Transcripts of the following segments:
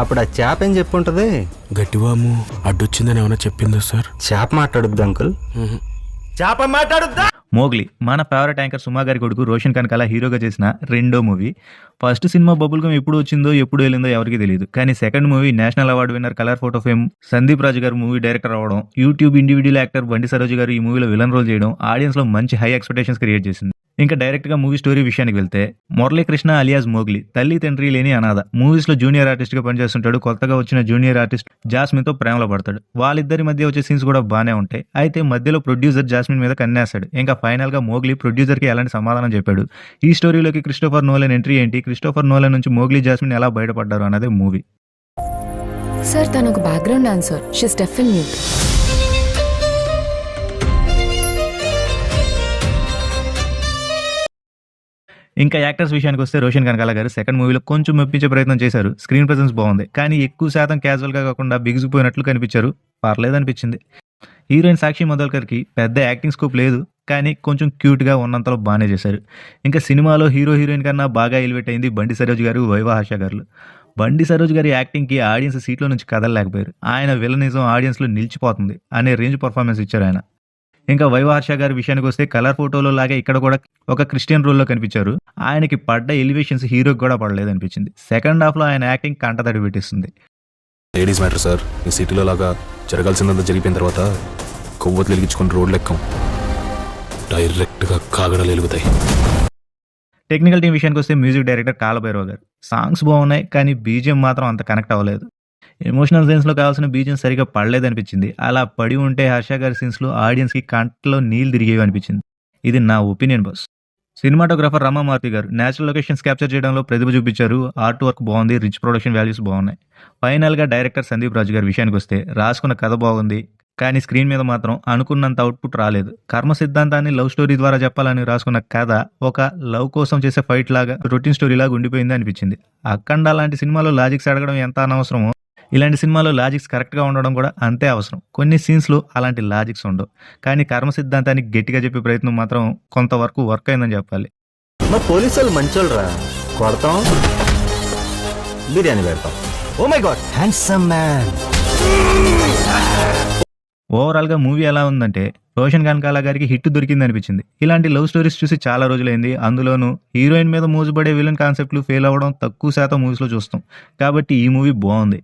అప్పుడు ఆ చేప ఏం చెప్పుంటది? గట్టివాము అడ్డొచ్చిందని ఏమైనా చెప్పిందా సార్? చేప మాట్లాడుద్ది అంకుల్. చేప మాట్లాడుద్దా? మోగ్లీ మన ఫేవరెట్ యాంకర్ సుమా గారి కొడుకు రోషన్ కనకాల హీరోగా చేసిన రెండో movie. First cinema bubble gum ఎప్పుడు వచ్చిందో ఎప్పుడు వెళ్ళిందో ఎవరికి తెలియదు. కానీ second movie national award winner colour photo fame Sandeep Raju గారు మూవీ డైరెక్టర్ అవ్వడం, YouTube individual actor Bandi Saroj గారు ఈ మూవీలో విలన్ రోల్ చేయడం ఆడియన్స్ లో మంచి హై ఎక్స్పెక్టేషన్స్ క్రియేట్ చేసింది. ఇంకా డైరెక్ట్ గా మూవీ స్టోరీ విషయానికి వెళ్తే, మురళీకృష్ణ అలియాస్ మోగ్లీ తల్లి తండ్రి లేని అనాథ. మూవీస్ లో జూనియర్ ఆర్టిస్ట్ గా పనిచేస్తుంటాడు. కొత్తగా వచ్చిన జూనియర్ ఆర్టిస్ట్ జాస్మిన్ తో ప్రేమలో పడతాడు. వాళ్ళిద్దరి మధ్య వచ్చే సీన్స్ కూడా బాగానే ఉంటాయి. అయితే మధ్యలో ప్రొడ్యూసర్ జాస్మిన్ మీద కన్నేస్తాడు. ఇంకా ఫైనల్ గా మోగ్లీ ప్రొడ్యూసర్ కి ఎలాంటి సమాధానం చెప్పాడు, ఈ స్టోరీలోకి క్రిస్టోఫర్ నోలన్ ఎంట్రీ ఏంటి, క్రిస్టోఫర్ నోలన్ నుంచి మోగ్లీ జాస్మిన్ ఎలా బయటపడ్డారు అన్నదే మూవీ. సార్ తను ఒక background dancer. She's deaf and mute. ఇంకా యాక్టర్స్ విషయానికి వస్తే రోషన్ కనకాల గారు సెకండ్ మూవీలో కొంచెం మెప్పించే ప్రయత్నం చేశారు. స్క్రీన్ ప్రెసెన్స్ బాగుంది, కానీ ఎక్కువ శాతం క్యాజువల్గా కాకుండా బిగుసిపోయినట్లు కనిపించారు. పర్లేదనిపించింది. హీరోయిన్ సాక్షి మదల్కర్కి పెద్ద యాక్టింగ్ స్కోప్ లేదు, కానీ కొంచెం క్యూట్గా ఉన్నంతలో బాగానే చేశారు. ఇంకా సినిమాలో హీరో హీరోయిన్ కన్నా బాగా ఎలివేట్ అయింది బండి సరోజ్ గారు, వైవా హర్ష గారు. బండి సరోజ్ గారి యాక్టింగ్కి ఆడియన్స్ సీట్లో నుంచి కదలలేకపోయారు. ఆయన విలనిజం ఆడియన్స్లో నిలిచిపోతుంది అనే రేంజ్ పర్ఫార్మెన్స్ ఇచ్చారు ఆయన. ఇంకా వైవా హర్ష గారి విషయానికి వస్తే కలర్ ఫోటోలో లాగే ఇక్కడ కూడా ఒక క్రిస్టియన్ రోల్లో కనిపించారు. ఆయనకి పడ్డ ఎలివేషన్స్ హీరోకి కూడా పడలేదు అనిపించింది. సెకండ్ హాఫ్లో ఆయన యాక్టింగ్ కంటతడి పెట్టిస్తుంది. Ladies matter sir. ఈ సిటీలో లాగా జరగాల్సిందంతా జరిగిపోయిన తర్వాత కొవ్వొత్తులు వెలిగించుకుని రోడ్లు ఎక్కం, డైరెక్ట్గా కాగడలు వెలుగుతాయి. టెక్నికల్ టీం విషయానికి వస్తే మ్యూజిక్ డైరెక్టర్ కాలభైరవ గారు. సాంగ్స్ బాగున్నాయి, కానీ బీజిఎం మాత్రం అంత కనెక్ట్ అవ్వలేదు. ఎమోషనల్ సీన్స్లో కావాల్సిన బీజిఎం సరిగా పడలేదనిపించింది. అలా పడి ఉంటే హర్ష గారి సీన్స్లో ఆడియన్స్కి కంట్లో నీళ్ళు తిరిగేవి అనిపించింది. ఇది నా ఒపీనియన్ బాస్. సినిమాటోగ్రాఫర్ రమామారుతి గారు నేచురల్ లొకేషన్స్ క్యాప్చర్ చేయడంలో ప్రతిభ చూపించారు. ఆర్ట్ వర్క్ బాగుంది, రిచ్ ప్రొడక్షన్ వాల్యూస్ బాగున్నాయి. ఫైనల్గా డైరెక్టర్ సందీప్ రాజు గారి విషయానికి వస్తే, రాసుకున్న కథ బాగుంది, కానీ స్క్రీన్ మీద మాత్రం అనుకున్నంత అవుట్పుట్ రాలేదు. కర్మ సిద్ధాంతాన్ని లవ్ స్టోరీ ద్వారా చెప్పాలని రాసుకున్న కథ ఒక లవ్ కోసం చేసే ఫైట్ లాగా, రొటీన్ స్టోరీ లాగా ఉండిపోయింది అనిపించింది. అఖండ లాంటి సినిమాలో లాజిక్స్ అడగడం ఎంత అనవసరమో, ఇలాంటి సినిమాలో లాజిక్స్ కరెక్ట్గా ఉండడం కూడా అంతే అవసరం. కొన్ని సీన్స్లో అలాంటి లాజిక్స్ ఉండవు, కానీ కర్మ సిద్ధాంతాన్ని గట్టిగా చెప్పే ప్రయత్నం మాత్రం కొంతవరకు వర్క్ అయిందని చెప్పాలి. మా పోలీసు వాళ్ళు మంచోళ్ళరా, కొడతాం, బిర్యానీ పెడతాం. Oh my god, handsome man. ఓవరాల్గా మూవీ ఎలా ఉందంటే, రోషన్ కనకాల గారికి హిట్ దొరికింది అనిపించింది. ఇలాంటి లవ్ స్టోరీస్ చూసి చాలా రోజులైంది. అందులోనూ హీరోయిన్ మీద మోజుపడే విలన్ కాన్సెప్ట్లు ఫెయిల్ అవ్వడం తక్కువ శాతం మూవీస్లో చూస్తాం. కాబట్టి ఈ మూవీ బాగుంది,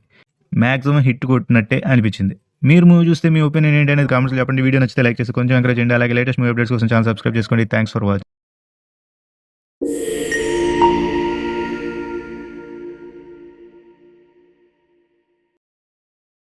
మ్యాక్సిమం హిట్ కొట్టినట్టే అనిపించింది. మీరు మూవీ చూస్తే మీ ఒపీనియన్ ఏంటి అనేది కామెంట్స్లో చెప్పండి. వీడియో నచ్చితే లైక్ చేసి కొంచెం ఎంకరేజ్ చేయండి. అలాగే లేటెస్ట్ మూవీ అప్డేట్స్ కోసం ఛానల్ సబ్స్క్రైబ్ చేసుకోండి. Thanks for watching.